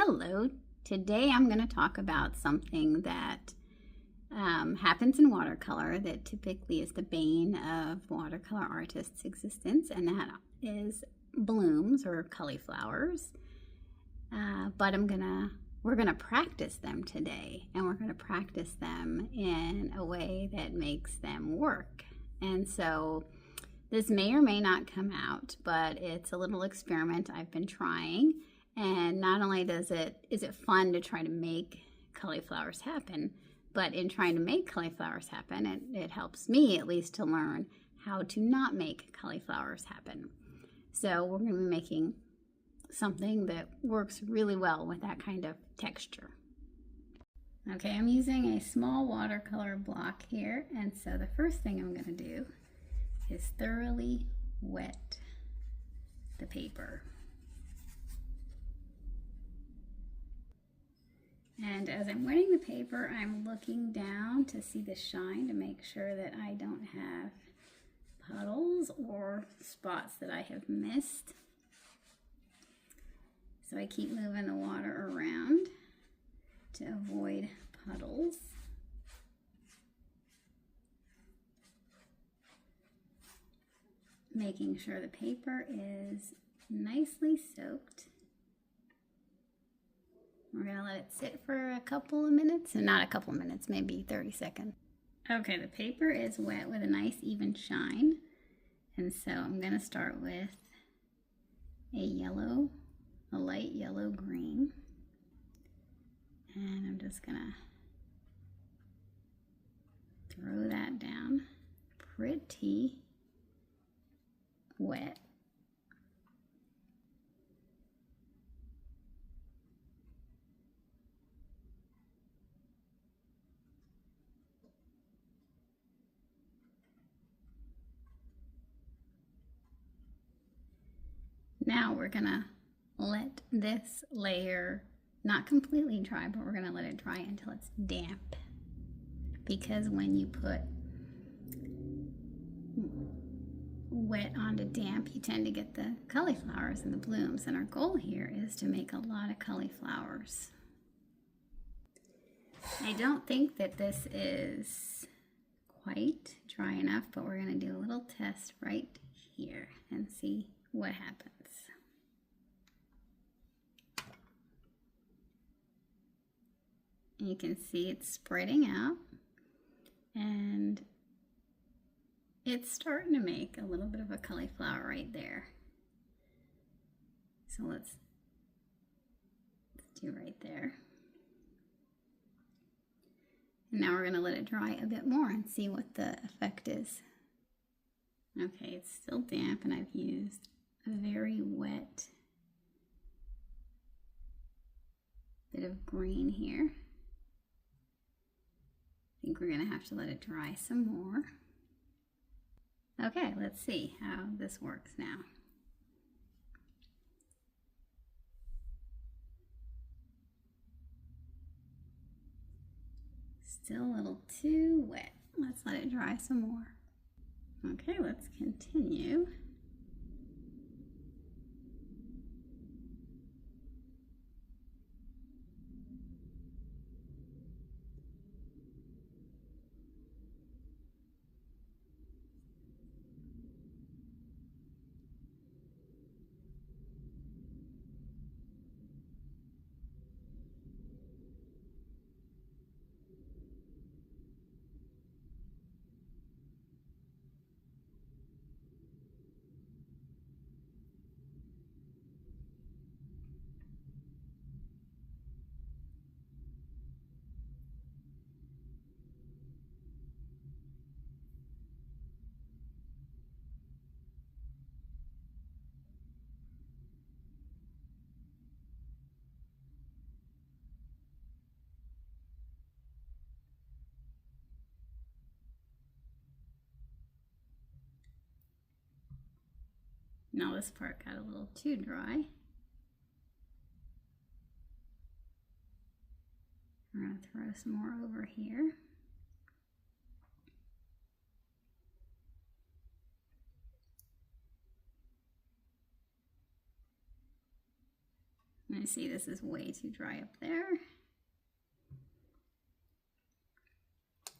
Hello, today I'm going to talk about something that happens in watercolor that typically is the bane of watercolor artists' existence, and that is blooms or cauliflowers. But we're gonna practice them today, and we're gonna practice them in a way that makes them work. And so this may or may not come out, but it's a little experiment I've been trying. And not only is it fun to try to make cauliflowers happen, but in trying to make cauliflowers happen, it helps me at least to learn how to not make cauliflowers happen. So we're going to be making something that works really well with that kind of texture. Okay, I'm using a small watercolor block here, and so the first thing I'm going to do is thoroughly wet the paper. And as I'm wetting the paper, I'm looking down to see the shine to make sure that I don't have puddles or spots that I have missed. So I keep moving the water around to avoid puddles. Making sure the paper is nicely soaked. We're going to let it sit for a couple of minutes, and not a couple of minutes, maybe 30 seconds. Okay, the paper is wet with a nice even shine, and so I'm going to start with a light yellow green, and I'm just going to throw that down pretty wet. Now we're gonna let this layer not completely dry, but we're gonna let it dry until it's damp. Because when you put wet onto damp, you tend to get the cauliflowers and the blooms. And our goal here is to make a lot of cauliflowers. I don't think that this is quite dry enough, but we're gonna do a little test right here and see what happens. You can see it's spreading out, and it's starting to make a little bit of a cauliflower right there. So let's do right there. And now we're going to let it dry a bit more and see what the effect is. Okay, it's still damp, and I've used a very wet bit of green here. I think we're going to have to let it dry some more. Okay, let's see how this works now. Still a little too wet. Let's let it dry some more. Okay, let's continue. Now this part got a little too dry. We're going to throw some more over here. me see, this is way too dry up there.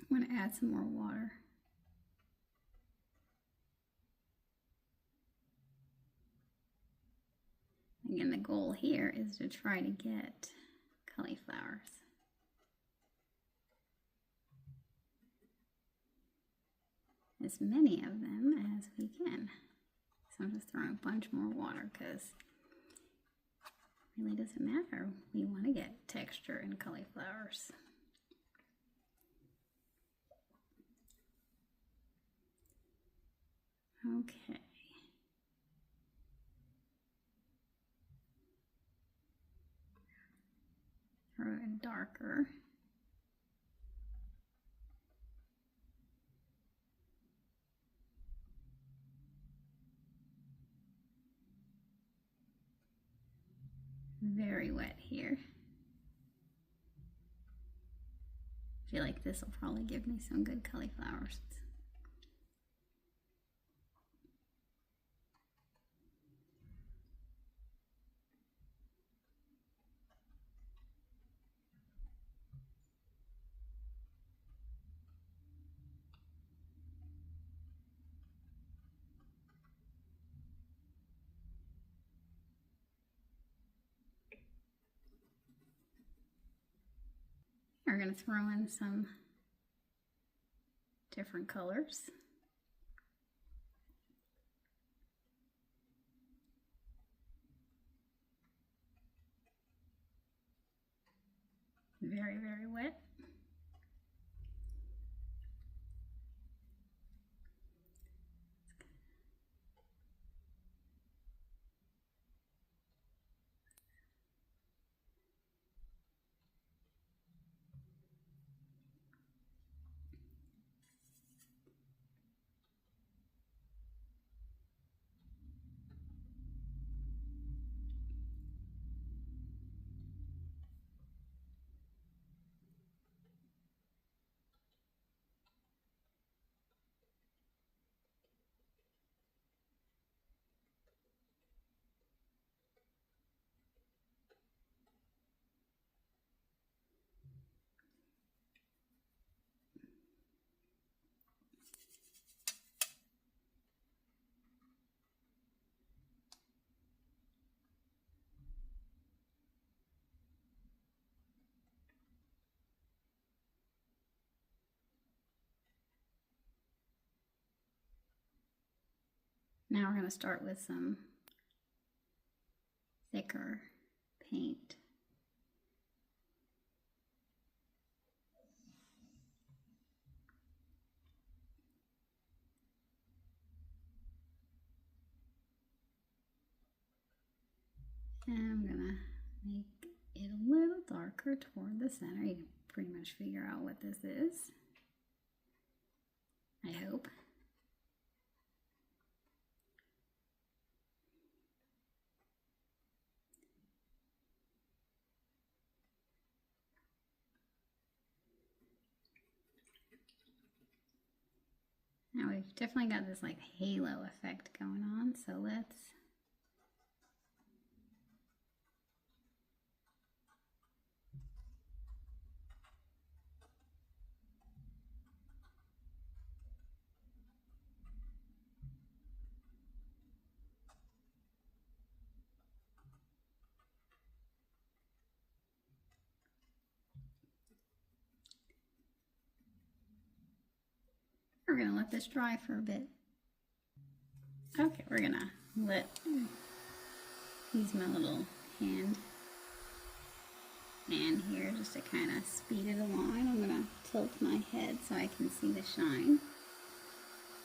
I'm going to add some more water. Again, the goal here is to try to get cauliflowers. As many of them as we can. So I'm just throwing a bunch more water because it really doesn't matter. We want to get texture in cauliflowers. Okay. Throw it darker. Very wet here. I feel like this will probably give me some good cauliflowers. We're going to throw in some different colors. Very, very wet. Now we're going to start with some thicker paint. And I'm going to make it a little darker toward the center. You can pretty much figure out what this is, I hope. Now we've definitely got this like halo effect going on, so let's we're going to let this dry for a bit. Okay, we're going to use my little hand here just to kind of speed it along. I'm going to tilt my head so I can see the shine.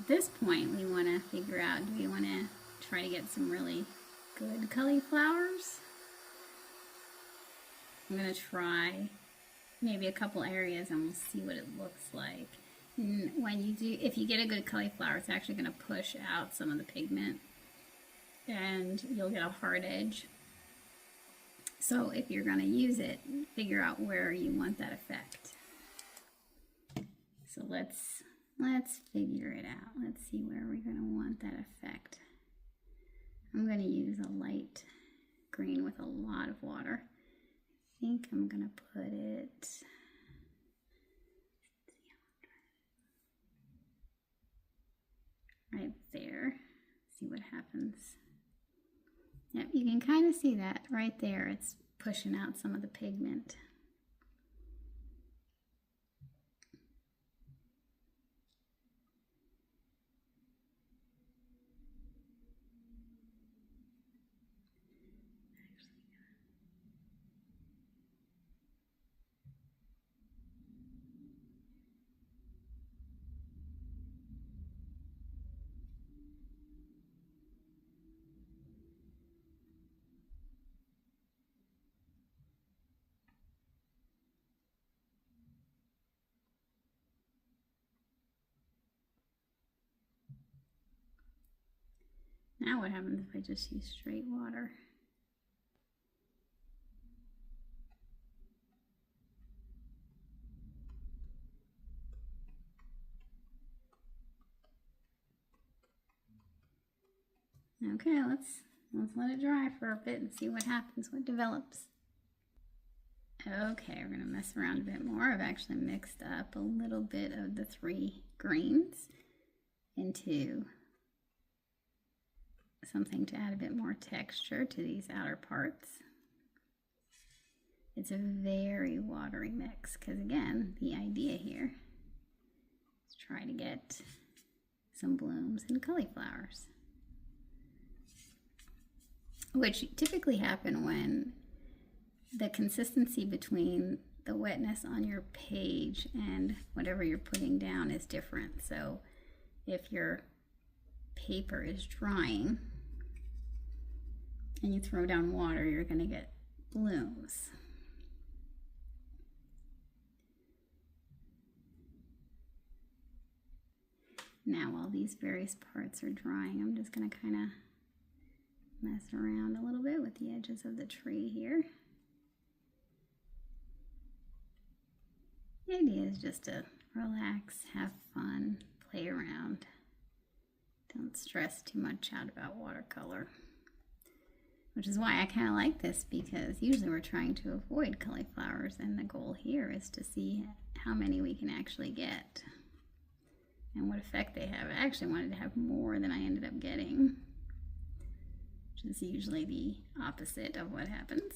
At this point, we want to figure out, do we want to try to get some really good cauliflowers? I'm going to try maybe a couple areas and we'll see what it looks like. And when you do, if you get a good cauliflower, it's actually going to push out some of the pigment and you'll get a hard edge. So if you're going to use it, figure out where you want that effect. So let's figure it out. Let's see where we're going to want that effect. I'm going to use a light green with a lot of water. think I'm gonna put it right there. See what happens. Yep, you can kind of see that right there. It's pushing out some of the pigment. Now what happens if I just use straight water? Okay, let's let it dry for a bit and see what happens, what develops. Okay, we're gonna mess around a bit more. I've actually mixed up a little bit of the 3 greens into something to add a bit more texture to these outer parts. It's a very watery mix because, again, the idea here is try to get some blooms and cauliflowers, which typically happen when the consistency between the wetness on your page and whatever you're putting down is different. So if your paper is drying and you throw down water, you're going to get blooms. Now, while these various parts are drying, I'm just going to kind of mess around a little bit with the edges of the tree here. The idea is just to relax, have fun, play around. Don't stress too much out about watercolor. Which is why I kind of like this, because usually we're trying to avoid cauliflowers, and the goal here is to see how many we can actually get and what effect they have. I actually wanted to have more than I ended up getting, which is usually the opposite of what happens.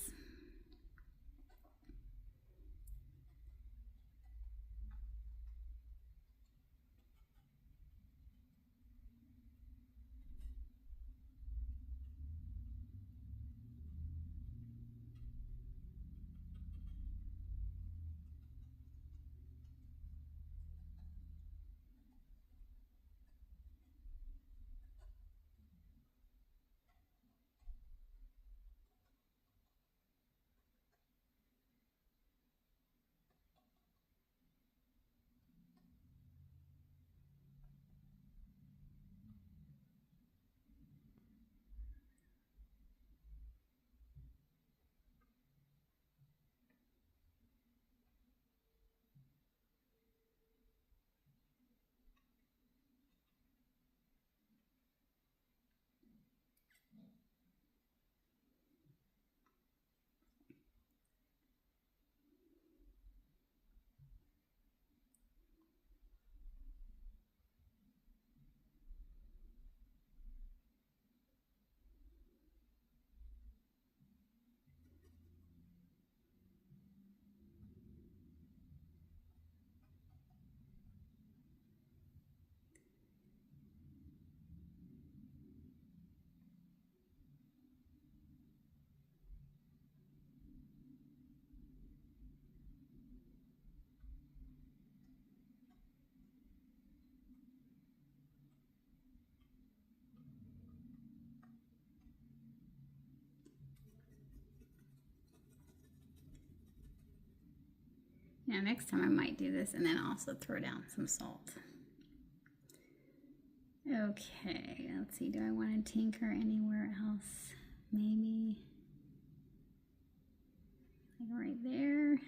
Now next time I might do this and then also throw down some salt. Okay, let's see, do I want to tinker anywhere else? Maybe like right there.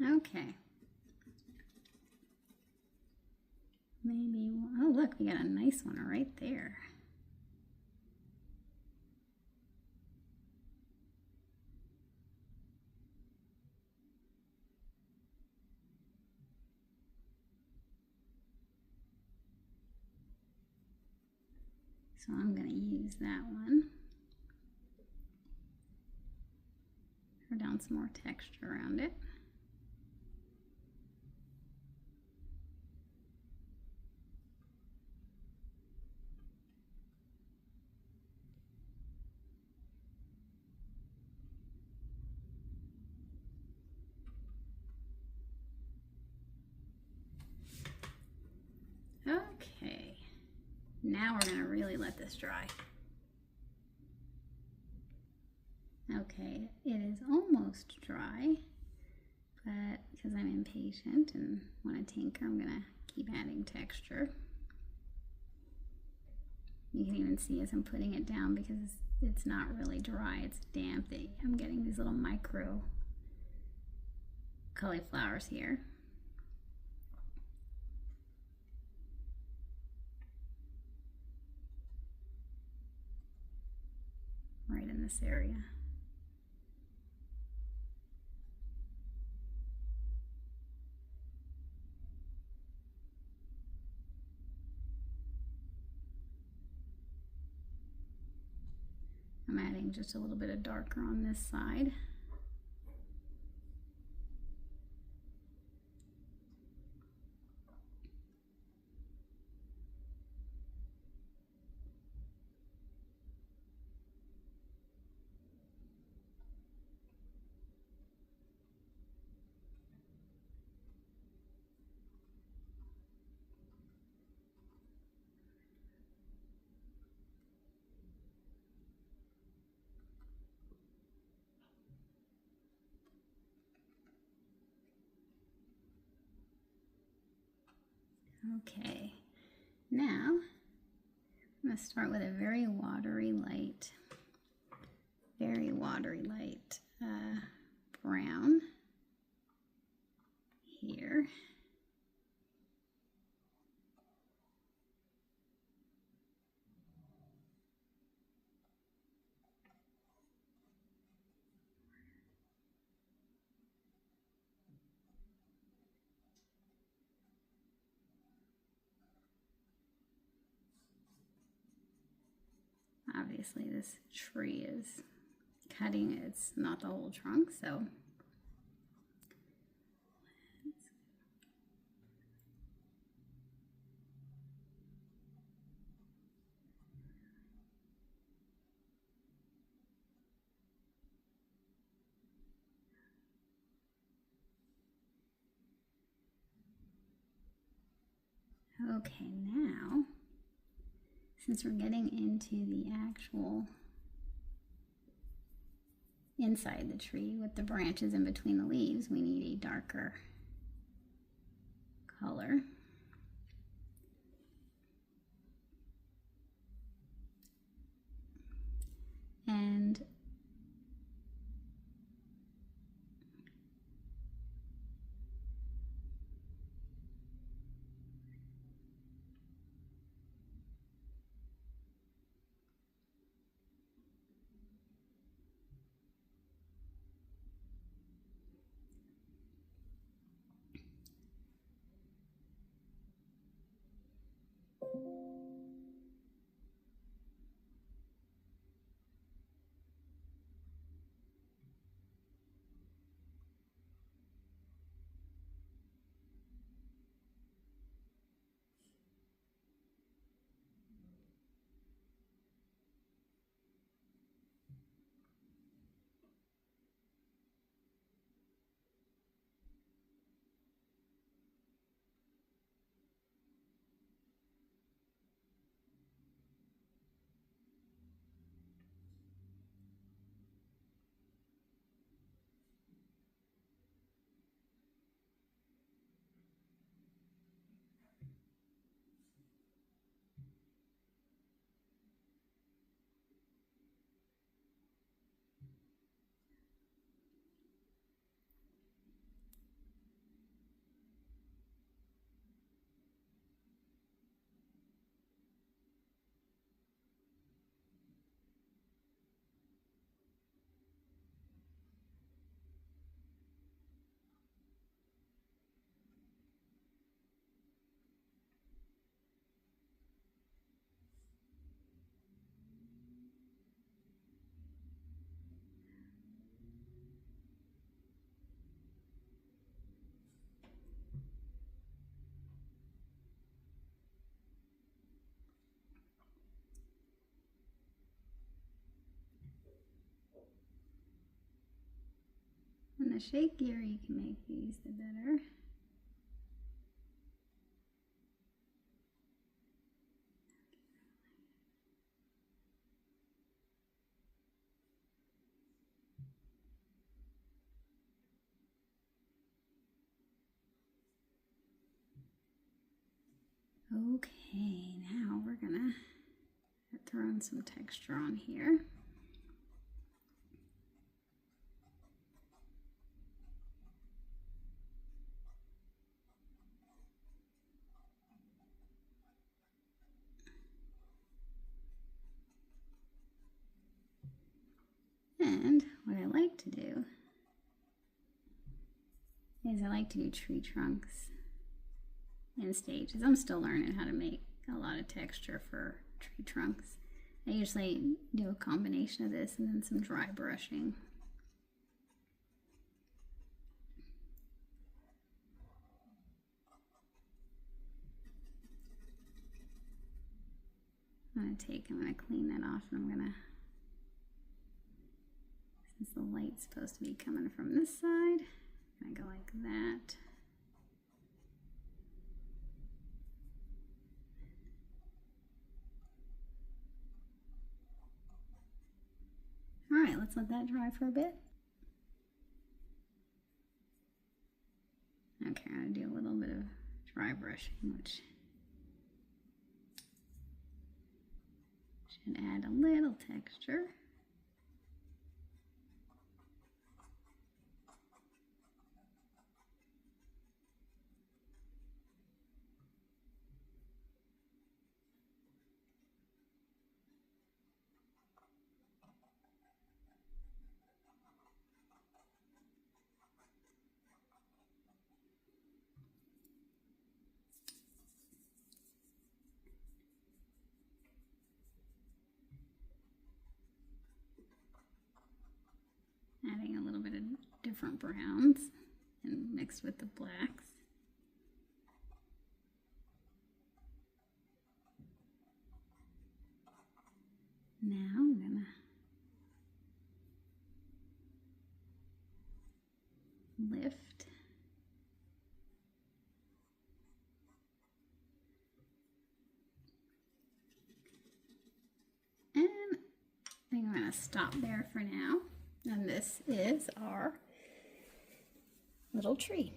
Okay. Maybe, oh look, we got a nice one right there. So I'm going to use that one. Throw down some more texture around it. Okay, now we're going to really let this dry. Okay, it is almost dry, but because I'm impatient and want to tinker, I'm going to keep adding texture. You can even see as I'm putting it down, because it's not really dry, it's damp, that I'm getting these little micro cauliflowers here. Right in this area. I'm adding just a little bit of darker on this side. Okay, now I'm going to start with a very watery light brown here. Obviously this tree is cutting, it's not the whole trunk, so okay, now since we're getting into the actual inside the tree with the branches in between the leaves, we need a darker color. And the shakier you can make these, the better. Okay, now we're gonna throw in some texture on here. And what I like to do is I like to do tree trunks in stages. I'm still learning how to make a lot of texture for tree trunks. I usually do a combination of this and then some dry brushing. I'm gonna clean that off, and I'm gonna, since the light's supposed to be coming from this side, I'm gonna go like that. All right, let's let that dry for a bit. Okay, I'm gonna do a little bit of dry brushing, which should add a little texture. Adding a little bit of different browns and mixed with the blacks. Now I'm gonna lift. And I think I'm gonna stop there for now. And this is our little tree.